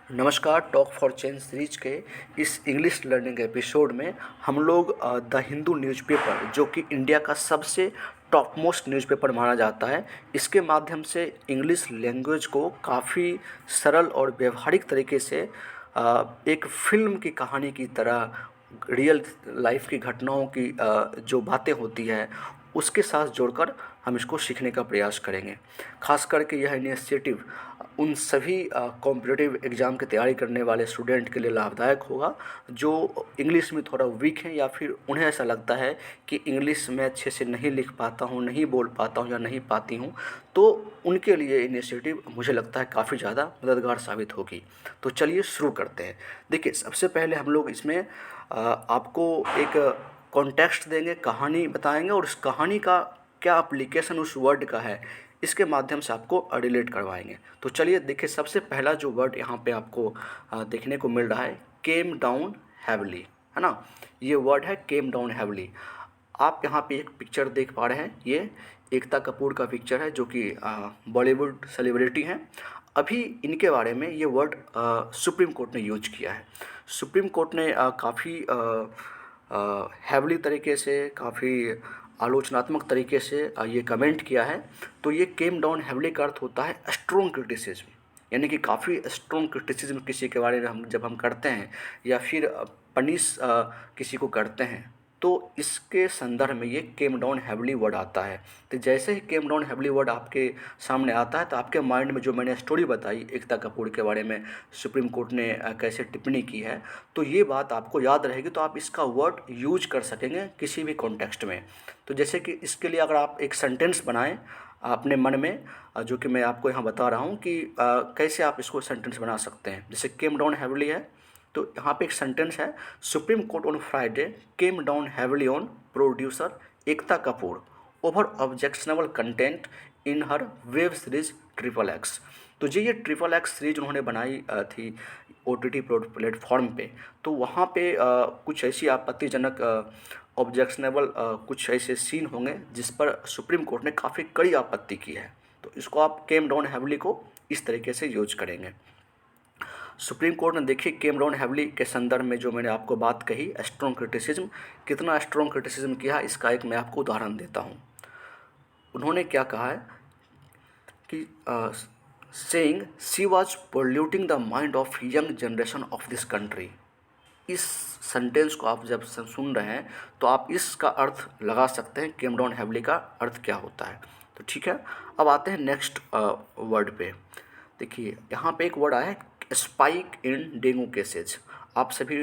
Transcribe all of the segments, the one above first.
नमस्कार। Talk for change series के इस इंग्लिश लर्निंग एपिसोड में हम लोग द हिंदू न्यूज़पेपर, जो कि इंडिया का सबसे टॉप मोस्ट न्यूज़पेपर माना जाता है, इसके माध्यम से इंग्लिश लैंग्वेज को काफ़ी सरल और व्यवहारिक तरीके से एक फिल्म की कहानी की तरह रियल लाइफ की घटनाओं की जो बातें होती है उसके साथ जोड़कर हम इसको सीखने का प्रयास करेंगे। खास करके यह इनिशिएटिव उन सभी कॉम्पिटिटिव एग्ज़ाम की तैयारी करने वाले स्टूडेंट के लिए लाभदायक होगा जो इंग्लिश में थोड़ा वीक हैं, या फिर उन्हें ऐसा लगता है कि इंग्लिश में अच्छे से नहीं लिख पाता हूँ, नहीं बोल पाता हूँ या नहीं पाती हूँ। तो उनके लिए इनिशिएटिव मुझे लगता है काफ़ी ज़्यादा मददगार साबित होगी। तो चलिए शुरू करते हैं। देखिए, सबसे पहले हम लोग इसमें आपको एक कॉन्टेक्स्ट देंगे, कहानी बताएंगे, और उस कहानी का क्या एप्लीकेशन उस वर्ड का है इसके माध्यम से आपको रिलेट करवाएंगे। तो चलिए देखिए, सबसे पहला जो वर्ड यहाँ पे आपको देखने को मिल रहा है, केम डाउन हैवली, है ना। ये वर्ड है केम डाउन हैवली। आप यहाँ पे एक पिक्चर देख पा रहे हैं, ये एकता कपूर का पिक्चर है जो कि बॉलीवुड सेलिब्रिटी हैं। अभी इनके बारे में ये वर्ड सुप्रीम कोर्ट ने यूज किया है। सुप्रीम कोर्ट ने काफ़ी हैवली तरीके से, काफ़ी आलोचनात्मक तरीके से ये कमेंट किया है। तो ये केम डाउन हैवली का अर्थ होता है स्ट्रॉन्ग क्रिटिसिज्म, यानी कि काफ़ी स्ट्रॉन्ग क्रिटिसिज्म किसी के बारे में जब हम करते हैं या फिर पनिश किसी को करते हैं, तो इसके संदर्भ में ये केम डाउन हैवली वर्ड आता है। तो जैसे ही केम डाउन हैवली वर्ड आपके सामने आता है तो आपके माइंड में जो मैंने स्टोरी बताई एकता कपूर के बारे में, सुप्रीम कोर्ट ने कैसे टिप्पणी की है, तो ये बात आपको याद रहेगी। तो आप इसका वर्ड यूज कर सकेंगे किसी भी कॉन्टेक्स्ट में। तो जैसे कि इसके लिए अगर आप एक सेंटेंस बनाएं अपने मन में, जो कि मैं आपको यहाँ बता रहा हूँ कि कैसे आप इसको सेंटेंस बना सकते हैं। जैसे केम डाउन हैवली है, तो यहाँ पे एक सेंटेंस है, supreme court on Friday came down heavily on producer Ekta Kapoor over objectionable content in her web series triple x. तो ये ट्रिपल एक्स सीरीज उन्होंने बनाई थी OTT प्लेटफॉर्म पे। तो वहाँ पे कुछ ऐसी आपत्तिजनक ऑब्जेक्शनेबल कुछ ऐसे सीन होंगे जिस पर सुप्रीम कोर्ट ने काफ़ी कड़ी आपत्ति की है। तो इसको आप केम डाउन हैवली को इस तरीके से यूज करेंगे। सुप्रीम कोर्ट ने देखिए केम डाउन हैवली के संदर्भ में जो मैंने आपको बात कही, स्ट्रॉन्ग क्रिटिसिज्म, कितना स्ट्रॉन्ग क्रिटिसिज्म किया इसका एक मैं आपको उदाहरण देता हूँ। उन्होंने क्या कहा है कि saying she was polluting the mind of young generation of this country. इस सेंटेंस को आप जब सुन रहे हैं तो आप इसका अर्थ लगा सकते हैं केम डाउन हैवली का अर्थ क्या होता है। तो ठीक है, अब आते हैं नेक्स्ट वर्ड पे। देखिए यहाँ पे एक वर्ड आया है स्पाइक इन डेंगू केसेज। आप सभी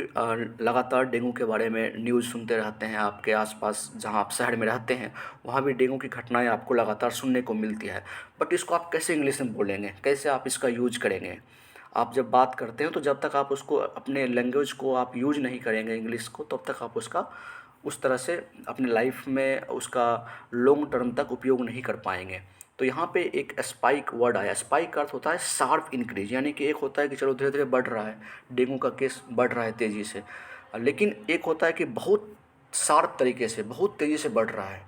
लगातार डेंगू के बारे में न्यूज़ सुनते रहते हैं। आपके आसपास जहाँ आप शहर में रहते हैं वहाँ भी डेंगू की घटनाएं आपको लगातार सुनने को मिलती है। बट इसको आप कैसे इंग्लिश में बोलेंगे, कैसे आप इसका यूज करेंगे। आप जब बात करते हो तो जब तक आप उसको अपने लैंग्वेज को आप यूज नहीं करेंगे इंग्लिश को, तब तक आप उसका उस तरह से अपने लाइफ में उसका लॉन्ग टर्म तक उपयोग नहीं कर पाएंगे। तो यहाँ पे एक स्पाइक वर्ड आया। स्पाइक का अर्थ होता है शार्प इंक्रीज, यानी कि एक होता है कि चलो धीरे धीरे बढ़ रहा है, डेंगू का केस बढ़ रहा है तेज़ी से, लेकिन एक होता है कि बहुत शार्प तरीके से, बहुत तेज़ी से बढ़ रहा है।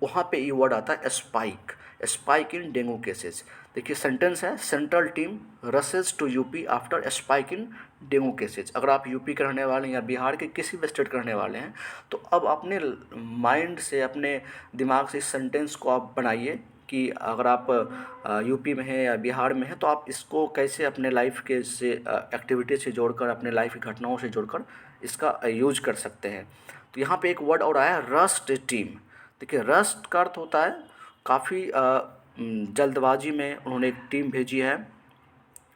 वहाँ पे ये वर्ड आता है spike, spike in dengue cases. देखिए सेंटेंस है, central team rushes to UP after spike in dengue cases. अगर आप यूपी के रहने वाले हैं या बिहार के किसी भी स्टेट के रहने वाले हैं तो अब अपने माइंड से, अपने दिमाग से इस सेंटेंस को आप बनाइए कि अगर आप यूपी में हैं या बिहार में हैं तो आप इसको कैसे अपने लाइफ के से एक्टिविटी से जोड़कर, अपने लाइफ की घटनाओं से जोड़कर इसका यूज कर सकते हैं। तो यहाँ पे एक वर्ड और आया रस्ट टीम। देखिए रस्ट का अर्थ होता है काफ़ी जल्दबाजी में उन्होंने एक टीम भेजी है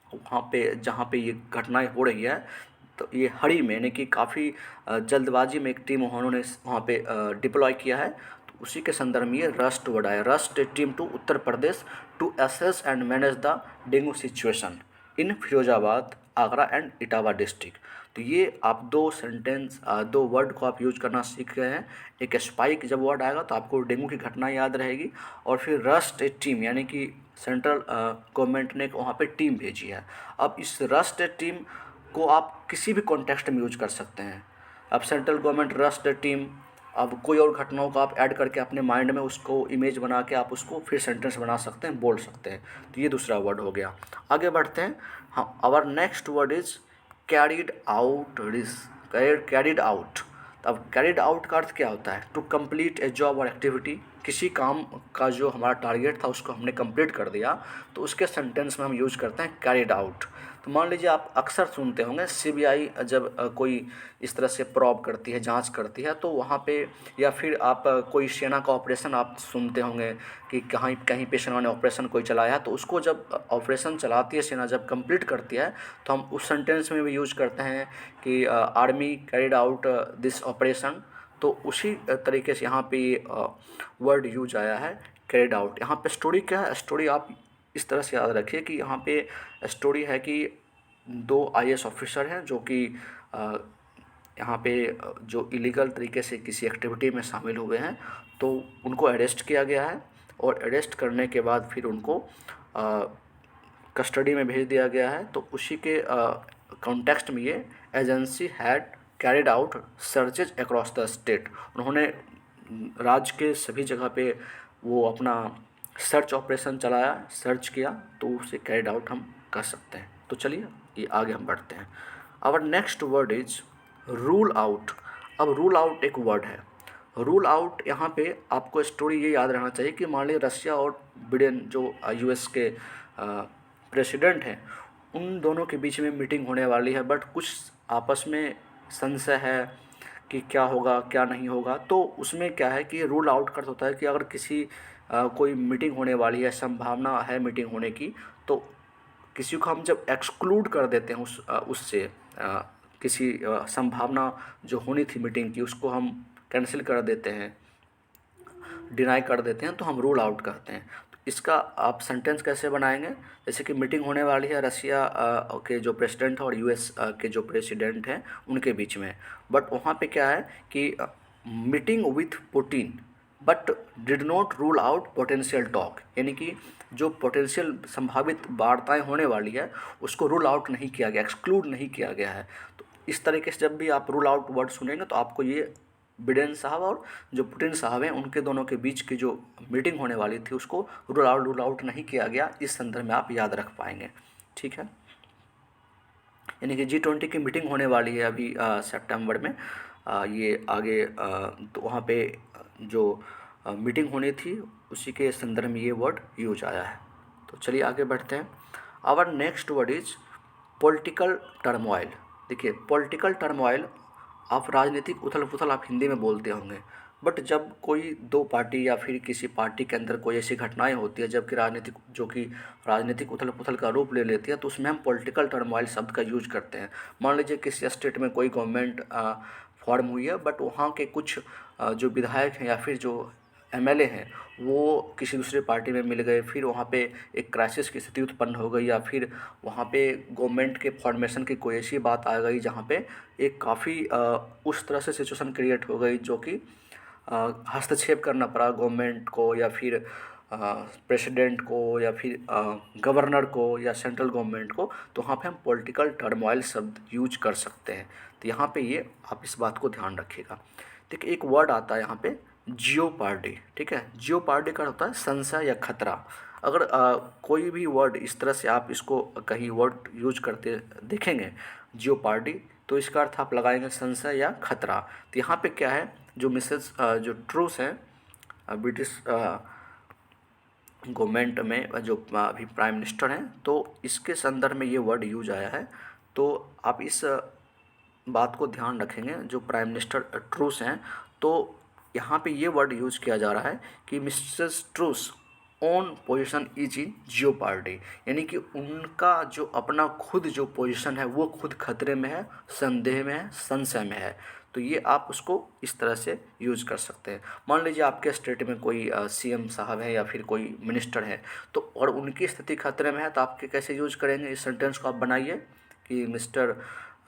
वहाँ पे जहाँ पे ये घटनाएं हो रही है। तो ये हड़ी में, यानी कि काफ़ी जल्दबाजी में एक टीम उन्होंने वहाँ पे डिप्लॉय किया है। तो उसी के संदर्भ में ये रस्ट वर्ड आया, rust team to Uttar Pradesh to assess and manage the dengue situation in Firozabad, Agra and Etawah district. तो ये आप दो वर्ड को आप यूज करना सीख गए हैं। एक स्पाइक जब वर्ड आएगा तो आपको डेंगू की घटना याद रहेगी, और फिर रस्ट टीम यानी कि सेंट्रल गवर्नमेंट ने वहाँ पे टीम भेजी है। अब इस रस्ट टीम को आप किसी भी कॉन्टेक्स्ट में यूज कर सकते हैं। अब सेंट्रल गवर्नमेंट रस्ट टीम अब कोई और घटनाओं को आप ऐड करके अपने माइंड में उसको इमेज बना के आप उसको फिर सेंटेंस बना सकते हैं, बोल सकते हैं। तो ये दूसरा वर्ड हो गया। आगे बढ़ते हैं। हाँ, our next word is carried out. Carried out. अब कैरिड आउट का अर्थ क्या होता है? टू कंप्लीट ए जॉब और एक्टिविटी। किसी काम का जो हमारा टारगेट था उसको हमने कंप्लीट कर दिया, तो उसके सेंटेंस में हम यूज करते हैं कैरिड आउट। तो मान लीजिए आप अक्सर सुनते होंगे सीबीआई जब कोई इस तरह से प्रॉब करती है, जांच करती है, तो वहाँ पे या फिर आप कोई सेना का ऑपरेशन आप सुनते होंगे कि कहीं कहीं पे सेना ने ऑपरेशन कोई चलाया है, तो उसको जब ऑपरेशन चलाती है सेना, जब कंप्लीट करती है, तो हम उस सेंटेंस में भी यूज करते हैं कि army carried out this operation. तो उसी तरीके से यहाँ पे वर्ड यूज आया है कैरिड आउट। यहाँ पे स्टोरी क्या है? स्टोरी आप इस तरह से याद रखिए कि यहाँ पे स्टोरी है कि दो आईएएस ऑफिसर हैं जो कि यहाँ पे जो इलीगल तरीके से किसी एक्टिविटी में शामिल हुए हैं, तो उनको अरेस्ट किया गया है, और अरेस्ट करने के बाद फिर उनको कस्टडी में भेज दिया गया है। तो उसी के कॉन्टेक्स्ट में ये agency had carried out searches across the state. उन्होंने राज्य के सभी जगह पे वो अपना सर्च ऑपरेशन चलाया, सर्च किया, तो उसे कैरिड आउट हम कर सकते हैं। तो चलिए ये आगे हम बढ़ते हैं। Our next word is rule out. अब रूल आउट एक वर्ड है। रूल आउट यहाँ पे आपको स्टोरी ये याद रहना चाहिए कि मान लीजिए रशिया और बिडेन जो यूएस के प्रेसिडेंट हैं, उन दोनों के बीच में मीटिंग होने वाली है, बट कुछ आपस में संशय है कि क्या होगा क्या नहीं होगा। तो उसमें क्या है कि रूल आउट कर होता है कि अगर किसी कोई मीटिंग होने वाली है, संभावना है मीटिंग होने की, तो किसी को हम जब एक्सक्लूड कर देते हैं उससे किसी संभावना जो होनी थी मीटिंग की, उसको हम कैंसिल कर देते हैं, डिनाई कर देते हैं, तो हम रूल आउट करते हैं। तो इसका आप सेंटेंस कैसे बनाएंगे? जैसे कि मीटिंग होने वाली है रशिया के जो प्रेसिडेंट है और यूएस के जो प्रेसिडेंट हैं उनके बीच में, बट वहाँ पे क्या है कि meeting with Putin but did not rule out potential talk, यानी कि जो पोटेंशियल संभावित वार्ताएं होने वाली है उसको रूल आउट नहीं किया गया, एक्सक्लूड नहीं किया गया है। तो इस तरीके से जब भी आप रूल आउट वर्ड सुनेंगे तो आपको ये बिडेन साहब और जो पुतिन साहब हैं उनके दोनों के बीच की जो मीटिंग होने वाली थी उसको रूल आउट नहीं किया गया, इस संदर्भ में आप याद रख पाएंगे। ठीक है, यानी कि G20 की मीटिंग होने वाली है अभी सितंबर में। ये आगे तो वहाँ पे जो मीटिंग होनी थी उसी के संदर्भ में ये वर्ड यूज आया है। तो चलिए आगे बढ़ते हैं। Our next word is political turmoil. देखिए पॉलिटिकल टर्मोइल, आप राजनीतिक उथल पुथल आप हिंदी में बोलते होंगे, बट जब कोई दो पार्टी या फिर किसी पार्टी के अंदर कोई ऐसी घटनाएं होती है जबकि राजनीतिक उथल पुथल का रूप ले लेती है, तो उसमें हम पॉलिटिकल टर्मोइल शब्द का यूज करते हैं। मान लीजिए किसी स्टेट में कोई गवर्नमेंट फॉर्म हुई है, बट वहाँ के कुछ जो विधायक हैं या फिर जो एमएलए हैं वो किसी दूसरे पार्टी में मिल गए, फिर वहाँ पे एक क्राइसिस की स्थिति उत्पन्न हो गई, या फिर वहाँ पे गवर्नमेंट के फॉर्मेशन की कोई ऐसी बात आ गई जहाँ पे एक काफ़ी उस तरह से सिचुएशन क्रिएट हो गई जो कि हस्तक्षेप करना पड़ा गवर्नमेंट को या फिर प्रेसिडेंट को या फिर गवर्नर को या सेंट्रल गवर्नमेंट को, तो वहाँ पे हम पॉलिटिकल टर्मोइल शब्द यूज कर सकते हैं। तो यहाँ पे ये आप इस बात को ध्यान रखिएगा। देखिए एक वर्ड आता है यहाँ पे जियोपार्डी। ठीक है, जियोपार्डी का होता है संशय या खतरा। अगर कोई भी वर्ड इस तरह से आप इसको कहीं वर्ड यूज करते देखेंगे जियोपार्डी, तो इसका अर्थ आप लगाएंगे संशय या खतरा। तो यहाँ पे क्या है, जो मिसेस जो ट्रूस हैं ब्रिटिश गवर्नमेंट में जो अभी प्राइम मिनिस्टर हैं, तो इसके संदर्भ में ये वर्ड यूज आया है। तो आप इस बात को ध्यान रखेंगे, जो प्राइम मिनिस्टर ट्रूस हैं, तो यहाँ पे ये वर्ड यूज किया जा रहा है कि Mrs Truss own position is in jeopardy, यानी कि उनका जो अपना खुद जो पोजीशन है वो खुद खतरे में है, संदेह में है, संशय में है। तो ये आप उसको इस तरह से यूज कर सकते हैं। मान लीजिए आपके स्टेट में कोई सीएम साहब है या फिर कोई मिनिस्टर है, तो और उनकी स्थिति खतरे में है, तो आपके कैसे यूज करेंगे? इस सेंटेंस को आप बनाइए कि मिस्टर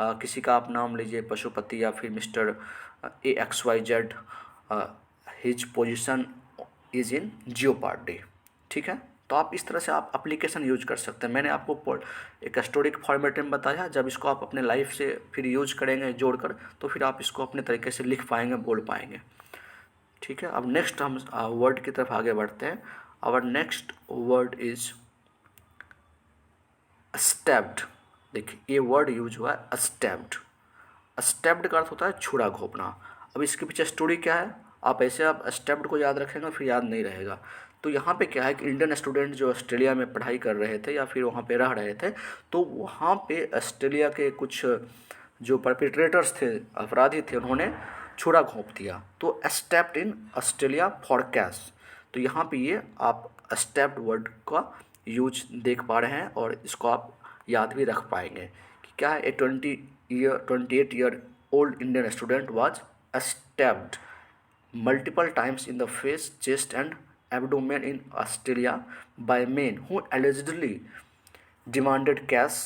किसी का आप नाम लीजिए पशुपति या फिर mister AXYZ his position is in jeopardy. ठीक है, तो आप इस तरह से आप एप्लीकेशन यूज कर सकते हैं। मैंने आपको एक स्टोरी के फॉर्मेट में बताया, जब इसको आप अपने लाइफ से फिर यूज करेंगे जोड़कर, तो फिर आप इसको अपने तरीके से लिख पाएंगे, बोल पाएंगे। ठीक है। अब नेक्स्ट हम वर्ड की तरफ आगे बढ़ते हैं। Our next word is stabbed. देखिए ये वर्ड यूज हुआ है स्टैब्ड। स्टैब्ड का अर्थ होता है छुरा घोंपना। अब इसके पीछे स्टोरी क्या है, आप ऐसे आप स्टैब्ड को याद रखेंगे फिर याद नहीं रहेगा। तो यहाँ पे क्या है कि इंडियन स्टूडेंट जो ऑस्ट्रेलिया में पढ़ाई कर रहे थे या फिर वहाँ पे रह रहे थे, तो वहाँ पे ऑस्ट्रेलिया के कुछ जो परपिट्रेटर्स थे, अपराधी थे, उन्होंने छुरा घोंप दिया। तो stabbed in Australia for cash. तो यहाँ पे ये आप स्टैप्ड वर्ड का यूज देख पा रहे हैं और इसको आप याद भी रख पाएंगे कि क्या है। ए 28 year old Indian student was stabbed multiple times in the face, chest and abdomen in Australia by men who allegedly demanded cash।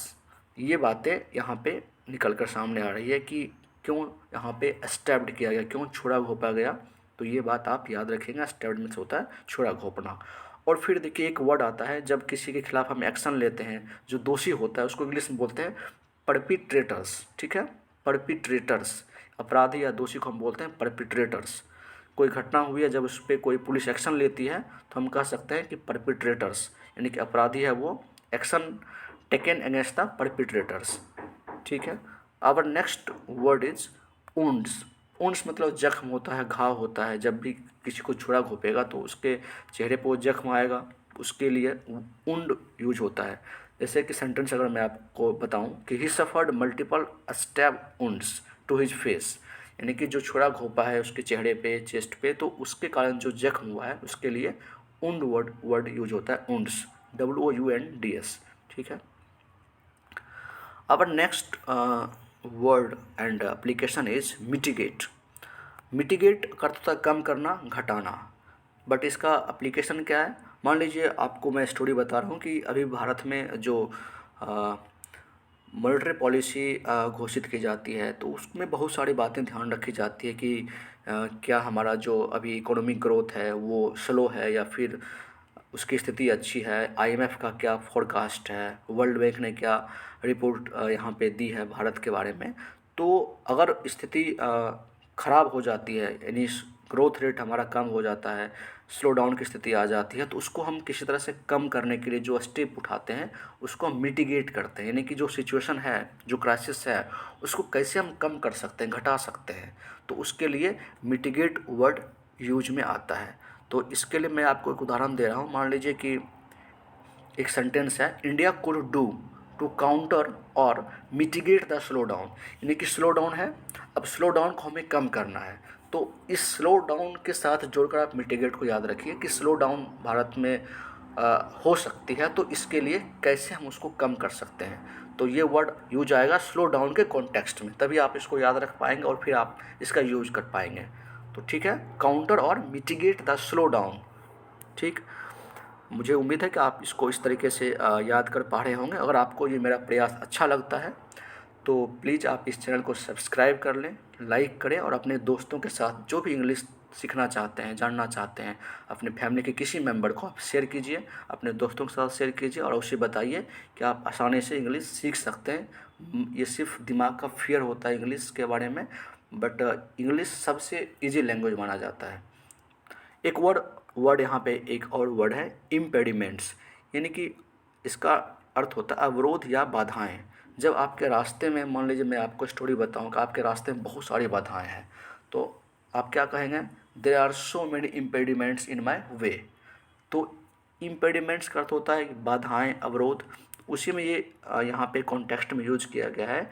ये बातें यहाँ पे निकल कर सामने आ रही है कि क्यों यहाँ पे स्टैब्ड किया गया, क्यों छुरा घोंपा गया। तो ये बात आप याद रखेंगे, स्टैब्ड मीन्स होता है छुरा घोंपना। और फिर देखिए एक वर्ड आता है जब किसी के खिलाफ हम एक्शन लेते हैं, जो दोषी होता है उसको इंग्लिश में बोलते हैं परपिट्रेटर्स। ठीक है, परपिट्रेटर्स, अपराधी या दोषी को हम बोलते हैं परपिट्रेटर्स। कोई घटना हुई है, जब उस पर कोई पुलिस एक्शन लेती है तो हम कह सकते हैं कि परपिट्रेटर्स, यानी कि अपराधी है वो, action taken against the perpetrators. ठीक है। Our next word is wounds. Wounds मतलब जख्म होता है, घाव होता है। जब भी किसी को छुरा घोंपेगा तो उसके चेहरे पर वो जख्म आएगा, उसके लिए ऊंड यूज होता है। जैसे कि सेंटेंस अगर मैं आपको बताऊं कि he suffered multiple stab wounds to his face, यानी कि जो छुरा घोंपा है उसके चेहरे पे, चेस्ट पे, तो उसके कारण जो जख्म हुआ है उसके लिए उंड वर्ड यूज होता है, उंड्स, WOUNDS। ठीक है। Our next word and application is mitigate. Mitigate का अर्थ होता है कम करना, घटाना। बट इसका एप्लीकेशन क्या है, मान लीजिए आपको मैं स्टोरी बता रहा हूँ कि अभी भारत में जो मॉनेटरी पॉलिसी घोषित की जाती है तो उसमें बहुत सारी बातें ध्यान रखी जाती है कि क्या हमारा जो अभी इकोनॉमिक ग्रोथ है वो स्लो है या फिर उसकी स्थिति अच्छी है, IMF का क्या फोरकास्ट है, वर्ल्ड बैंक ने क्या रिपोर्ट यहाँ पे दी है भारत के बारे में। तो अगर स्थिति ख़राब हो जाती है, यानी ग्रोथ रेट हमारा कम हो जाता है, स्लो डाउन की स्थिति आ जाती है, तो उसको हम किसी तरह से कम करने के लिए जो स्टेप उठाते हैं उसको हम मिटिगेट करते हैं। यानी कि जो सिचुएशन है, जो क्राइसिस है, उसको कैसे हम कम कर सकते हैं, घटा सकते हैं, तो उसके लिए मिटिगेट वर्ड यूज में आता है। तो इसके लिए मैं आपको एक उदाहरण दे रहा हूँ। मान लीजिए कि एक सेंटेंस है, India could do to counter और मिटिगेट द स्लो डाउन। यानी कि स्लो डाउन है, अब स्लो डाउन को हमें कम करना है। तो इस स्लो डाउन के साथ जोड़कर आप मिटिगेट को याद रखिए कि स्लो डाउन भारत में हो सकती है, तो इसके लिए कैसे हम उसको कम कर सकते हैं। तो ये वर्ड यूज आएगा स्लो डाउन के कॉन्टेक्स्ट में, तभी आप इसको याद रख पाएंगे और फिर आप इसका यूज कर पाएंगे। तो ठीक है, काउंटर और मिटिगेट द स्लो डाउन। ठीक, मुझे उम्मीद है कि आप इसको इस तरीके से याद कर पा रहे होंगे। अगर आपको ये मेरा प्रयास अच्छा लगता है तो प्लीज़ आप इस चैनल को सब्सक्राइब कर लें, लाइक करें और अपने दोस्तों के साथ जो भी इंग्लिश सीखना चाहते हैं, जानना चाहते हैं, अपने फैमिली के किसी मेंबर को आप शेयर कीजिए, अपने दोस्तों के साथ शेयर कीजिए और उसे बताइए कि आप आसानी से इंग्लिश सीख सकते हैं। ये सिर्फ दिमाग का फियर होता है इंग्लिश के बारे में, बट इंग्लिश सबसे ईजी लैंग्वेज माना जाता है। एक वर्ड यहाँ पे एक और वर्ड है इम्पेडिमेंट्स, यानी कि इसका अर्थ होता है अवरोध या बाधाएं। जब आपके रास्ते में, मान लीजिए मैं आपको स्टोरी बताऊं कि आपके रास्ते में बहुत सारी बाधाएं हैं, तो आप क्या कहेंगे, there are so many impediments in my way. तो इम्पेडिमेंट्स का अर्थ होता है बाधाएं, अवरोध। उसी में ये यहाँ पे कॉन्टेक्स्ट में यूज किया गया है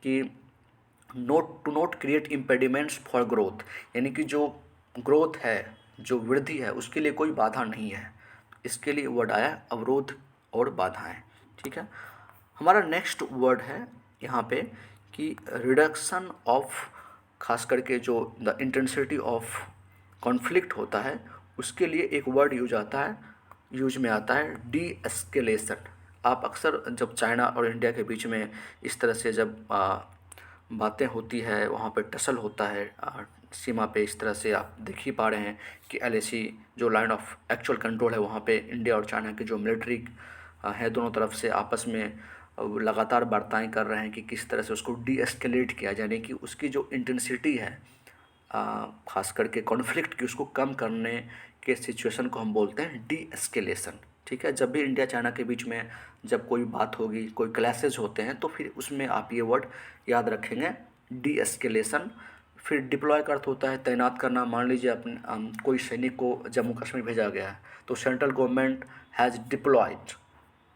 कि note create impediments for growth, यानी कि जो ग्रोथ है, जो वृद्धि है, उसके लिए कोई बाधा नहीं है। इसके लिए वर्ड आया अवरोध और बाधाएं। ठीक है। हमारा नेक्स्ट वर्ड है यहाँ पे कि रिडक्शन ऑफ, खास करके जो द इंटेंसिटी ऑफ कॉन्फ्लिक्ट होता है उसके लिए एक वर्ड यूज में आता है डी एस्केलेशन। आप अक्सर जब चाइना और इंडिया के बीच में इस तरह से जब बातें होती है, वहाँ पे टसल होता है सीमा पे, इस तरह से आप देख ही पा रहे हैं कि LAC जो लाइन ऑफ एक्चुअल कंट्रोल है, वहाँ पे इंडिया और चाइना की जो मिलिट्री है दोनों तरफ से आपस में लगातार वार्ताएं कर रहे हैं कि किस तरह से उसको डी एस्केलेट किया जाए, यानी कि उसकी जो इंटेंसिटी है खास करके कॉन्फ्लिक्ट की उसको कम करने के सिचुएशन को हम बोलते हैं डी एस्केलेशन। ठीक है, जब भी इंडिया चाइना के बीच में जब कोई बात होगी, कोई क्लैशेज होते हैं, तो फिर उसमें आप ये वर्ड याद रखेंगे, डी एस्केलेशन। फिर डिप्लॉय का अर्थ होता है तैनात करना। मान लीजिए अपने कोई सैनिक को जम्मू कश्मीर भेजा गया है, तो central government has deployed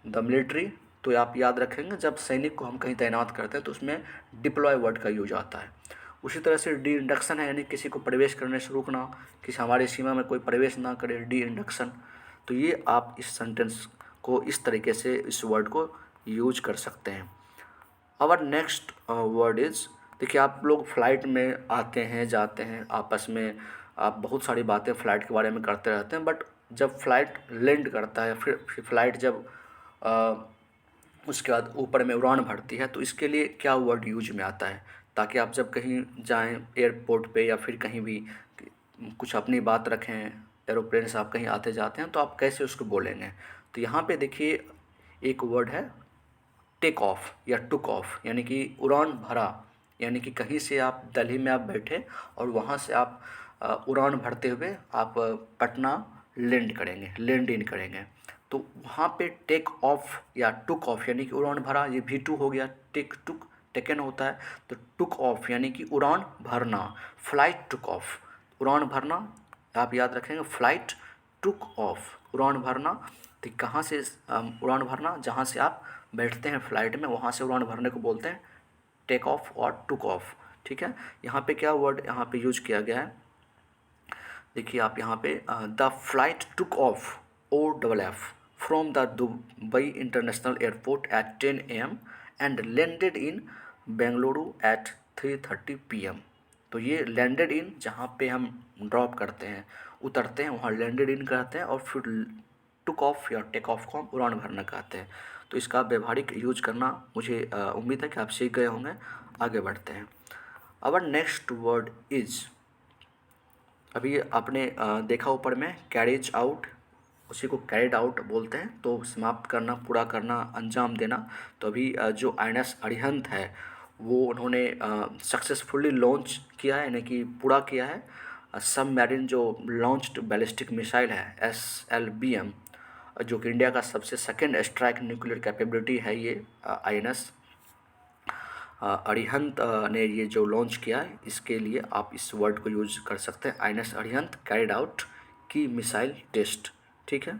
the military. तो आप याद रखेंगे जब सैनिक को हम कहीं तैनात करते हैं तो उसमें डिप्लॉय वर्ड का यूज आता है। उसी तरह से डी इंडक्शन है, यानी किसी को प्रवेश करने से रोकना, किसी हमारे सीमा में कोई प्रवेश ना करे, डी इंडक्शन। तो ये आप इस सेंटेंस को इस तरीके से इस वर्ड को यूज कर सकते हैं। आवर नेक्स्ट वर्ड इज़, देखिए आप लोग फ्लाइट में आते हैं जाते हैं, आपस में आप बहुत सारी बातें फ़्लाइट के बारे में करते रहते हैं, बट जब फ़्लाइट लैंड करता है, फिर फ़्लाइट जब उसके बाद ऊपर में उड़ान भरती है, तो इसके लिए क्या वर्ड यूज में आता है, ताकि आप जब कहीं जाएं एयरपोर्ट पे या फिर कहीं भी कुछ अपनी बात रखें, एरोप्लेन से आप कहीं आते जाते हैं, तो आप कैसे उसको बोलेंगे। तो यहाँ पे देखिए एक वर्ड है टेक ऑफ या टुक ऑफ, यानी कि उड़ान भरा, यानी कि कहीं से आप दिल्ली में आप बैठे और वहाँ से आप उड़ान भरते हुए आप पटना लैंड करेंगे, लैंड इन करेंगे। तो वहाँ पे टेक ऑफ या टुक ऑफ यानी कि उड़ान भरा, ये V2 हो गया। टेक टुक टेकन होता है, तो टुक ऑफ यानी कि उड़ान भरना। फ्लाइट टुक ऑफ, उड़ान भरना, आप याद रखेंगे फ्लाइट टुक ऑफ, उड़ान भरना। तो कहाँ से उड़ान भरना, जहाँ से आप बैठते हैं फ्लाइट में, वहाँ से उड़ान भरने को बोलते हैं टेक ऑफ और टुक ऑफ। ठीक है, यहाँ पे क्या वर्ड यहाँ पे यूज किया गया है, देखिए आप यहाँ पे the flight took off OFF from the Dubai international airport at 10 AM and landed in Bengaluru at 3:30 PM। तो ये लैंडेड इन, जहाँ पे हम ड्रॉप करते हैं, उतरते हैं, वहाँ लैंडेड इन कहते हैं, और फिर टुक ऑफ या टेक ऑफ को हम उड़ान भरना कहते हैं। तो इसका व्यवहारिक यूज करना मुझे उम्मीद है कि आप सीख गए होंगे। आगे बढ़ते हैं। अवर नेक्स्ट वर्ड इज, अभी आपने देखा ऊपर में कैरेज आउट, उसी को कैरिड आउट बोलते हैं, तो समाप्त करना, पूरा करना, अंजाम देना। तो अभी जो INS अरिहंत है वो उन्होंने सक्सेसफुली लॉन्च किया है, यानी कि पूरा किया है सबमरीन जो लॉन्च्ड बैलिस्टिक मिसाइल है SLBM, जो कि इंडिया का सबसे सेकंड स्ट्राइक न्यूक्लियर कैपेबिलिटी है। ये INS अरिहंत ने ये जो लॉन्च किया है, इसके लिए आप इस वर्ड को यूज कर सकते हैं, INS अरिहंत कैरिड आउट की मिसाइल टेस्ट। ठीक है,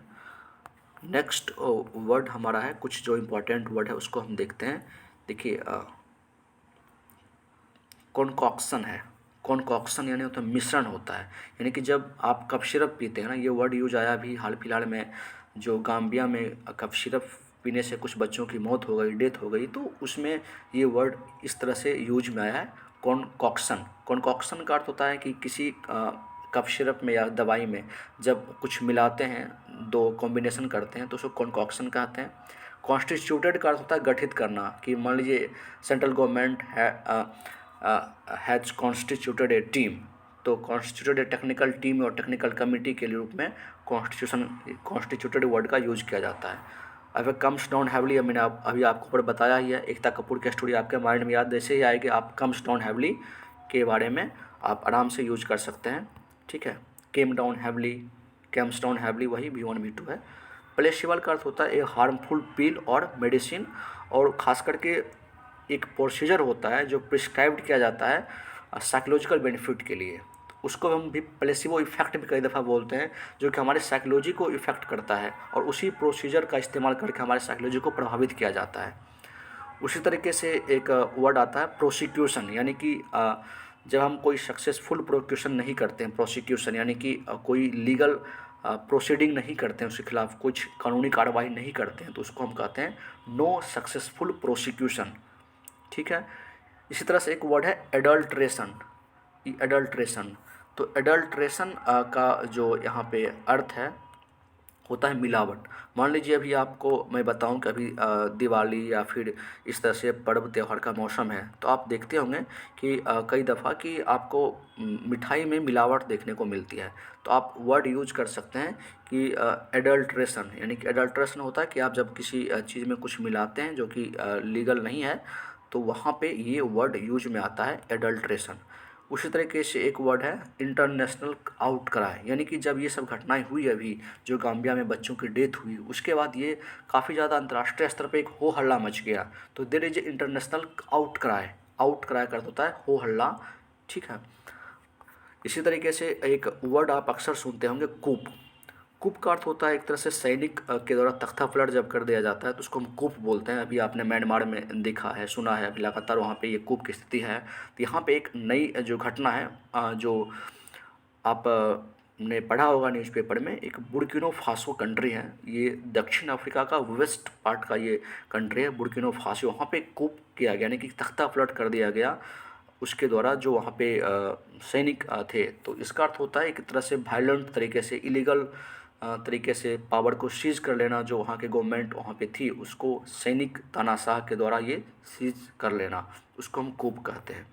नेक्स्ट वर्ड हमारा है, कुछ जो इम्पोर्टेंट वर्ड है उसको हम देखते हैं। देखिए कॉन्कॉक्शन है। कॉन्कॉक्शन यानी होता है मिश्रण होता है, यानी कि जब आप कफ सिरप पीते हैं ना, ये वर्ड यूज आया अभी हाल फिलहाल में, जो गाम्बिया में कफ सिरप पीने से कुछ बच्चों की मौत हो गई, डेथ हो गई, तो उसमें ये वर्ड इस तरह से यूज में आया है, कॉन्कॉक्शन। कॉन्कॉक्शन का अर्थ होता है कि किसी कफ सिरप में या दवाई में जब कुछ मिलाते हैं, दो कॉम्बिनेशन करते हैं, तो उसको कॉन्कॉक्शन कहते हैं। कॉन्स्टिट्यूटेड का अर्थ होता है गठित करना, कि मान लीजिए central government has constituted A team, तो कॉन्स्टिट्यूटेड ए टेक्निकल टीम और टेक्निकल कमिटी के रूप में कॉन्स्टिट्यूटेड वर्ड का यूज किया जाता है। अब कम्स डाउन हैवली, मैंने अभी आपको ऊपर बताया ही है, एकता कपूर की स्टोरी आपके माइंड में याद जैसे ही आएगी, आप कम्स डाउन हैवली के बारे में आप आराम से यूज कर सकते हैं। ठीक है, came down heavily, Kemps down heavily, वही V1 V2 है। प्लेसिबल का अर्थ होता है ए हार्मफुल पिल और मेडिसिन, और ख़ास करके एक प्रोसीजर होता है जो प्रिस्क्राइब्ड किया जाता है साइकोलॉजिकल बेनिफिट के लिए, उसको हम भी प्लेसिबो इफेक्ट भी कई दफ़ा बोलते हैं, जो कि हमारे साइकोलॉजी को इफेक्ट करता है, और उसी प्रोसीजर का इस्तेमाल करके हमारे साइकोलॉजी को प्रभावित किया जाता है। उसी तरीके से एक वर्ड आता है प्रोसिक्यूशन, यानी कि जब हम कोई सक्सेसफुल प्रोसिक्यूशन नहीं करते हैं, प्रोसिक्यूशन यानी कि कोई लीगल प्रोसीडिंग नहीं करते हैं, उसके खिलाफ कुछ कानूनी कार्रवाई नहीं करते हैं, तो उसको हम कहते हैं नो सक्सेसफुल प्रोसिक्यूशन। ठीक है, इसी तरह से एक वर्ड है एडल्ट्रेशन। एडल्ट्रेशन, तो एडल्ट्रेशन का जो यहाँ पे अर्थ है होता है मिलावट। मान लीजिए अभी आपको मैं बताऊं कि अभी दिवाली या फिर इस तरह से पर्व त्यौहार का मौसम है, तो आप देखते होंगे कि कई दफ़ा कि आपको मिठाई में मिलावट देखने को मिलती है, तो आप वर्ड यूज कर सकते हैं कि एडल्ट्रेशन, यानी कि एडल्ट्रेशन होता है कि आप जब किसी चीज़ में कुछ मिलाते हैं जो कि लीगल नहीं है, तो वहाँ पे ये वर्ड यूज में आता है एडल्ट्रेशन। उसी तरीके से एक वर्ड है इंटरनेशनल आउटक्राई, यानी कि जब ये सब घटनाएं हुई अभी जो गाम्बिया में बच्चों की डेथ हुई, उसके बाद ये काफ़ी ज़्यादा अंतर्राष्ट्रीय स्तर पे एक हो हल्ला मच गया। तो there is international outcry, outcry का अर्थ होता है हो हल्ला, ठीक है। इसी तरीके से एक वर्ड आप अक्सर सुनते होंगे कूप। कूप का अर्थ होता है एक तरह से सैनिक के द्वारा तख्ता पलट जब कर दिया जाता है तो उसको हम कूप बोलते हैं। अभी आपने म्यांमार में देखा है, सुना है, अभी लगातार वहाँ पे ये कूप की स्थिति है। तो यहाँ पे एक नई जो घटना है, जो आप ने पढ़ा होगा न्यूज़पेपर में, एक बुर्किनो फासो कंट्री है, ये दक्षिण अफ्रीका का वेस्ट पार्ट का ये कंट्री है बुर्किनो फासो। वहाँ पे कूप किया गया, यानी कि तख्ता पलट कर दिया गया उसके द्वारा जो वहाँ पे सैनिक थे। तो इसका अर्थ होता है एक तरह से वायलेंट तरीके से, इलीगल तरीके से पावर को सीज कर लेना, जो वहाँ के गवर्नमेंट वहाँ पे थी उसको सैनिक तानाशाह के द्वारा ये सीज कर लेना, उसको हम कूप कहते हैं।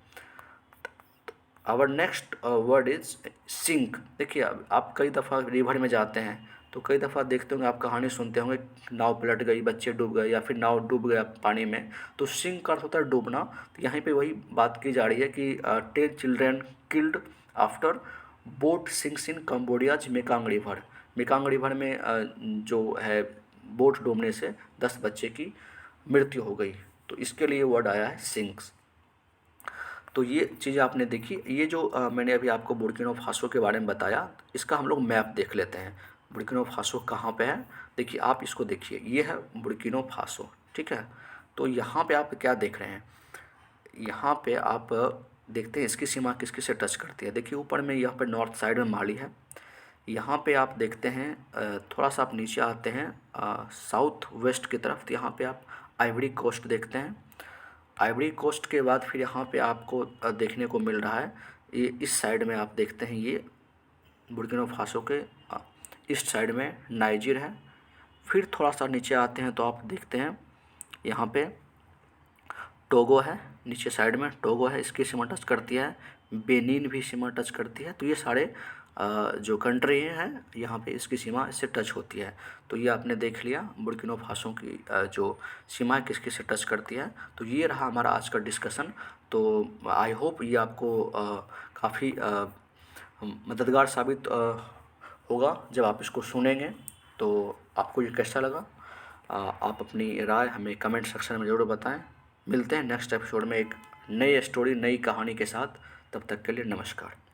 Our next word is sink. देखिए आप कई दफ़ा रिवर में जाते हैं तो कई दफ़ा देखते होंगे, आप कहानी सुनते होंगे, नाव पलट गई, बच्चे डूब गए या फिर नाव डूब गया पानी में, तो सिंक का अर्थ होता है डूबना। तो यहाँ पे वही बात की जा रही है कि 10 children killed after boat sinks in Cambodia's Mekong river. Mekong river में जो है बोट डूबने से 10 बच्चे की मृत्यु हो गई, तो इसके लिए वर्ड आया है सिंक्स। तो ये चीज़ आपने देखी। ये जो मैंने अभी आपको बुर्किनो फासो के बारे में बताया, इसका हम लोग मैप देख लेते हैं। बुर्किनो फासो कहाँ पे है, देखिए आप इसको देखिए, ये है बुर्किनो फासो, ठीक है। तो यहाँ पे आप क्या देख रहे हैं, यहाँ पे आप देखते हैं इसकी सीमा किसकी से टच करती है। देखिए ऊपर में यहाँ पे नॉर्थ साइड में माली है, यहाँ पे आप देखते हैं थोड़ा सा आप नीचे आते हैं साउथ वेस्ट की तरफ, तो यहाँ पे आप आइवरी कोस्ट देखते हैं। आइवरी कोस्ट के बाद फिर यहाँ पे आपको देखने को मिल रहा है, ये इस साइड में आप देखते हैं, ये बुर्किनो फासो के ईस्ट साइड में नाइजीर है। फिर थोड़ा सा नीचे आते हैं तो आप देखते हैं यहाँ पे टोगो है, नीचे साइड में टोगो है, इसकी सीमा टच करती है। बेनिन भी सीमा टच करती है। तो ये सारे जो कंट्री हैं यहाँ पे इसकी सीमा इससे टच होती है। तो ये आपने देख लिया बुर्किनो फासो की जो सीमा किसकी से टच करती है। तो ये रहा हमारा आज का डिस्कशन। तो आई होप ये आपको काफ़ी मददगार साबित होगा जब आप इसको सुनेंगे। तो आपको ये कैसा लगा, आप अपनी राय हमें कमेंट सेक्शन में ज़रूर बताएं। मिलते हैं नेक्स्ट एपिसोड में एक नई स्टोरी, नई कहानी के साथ। तब तक के लिए नमस्कार।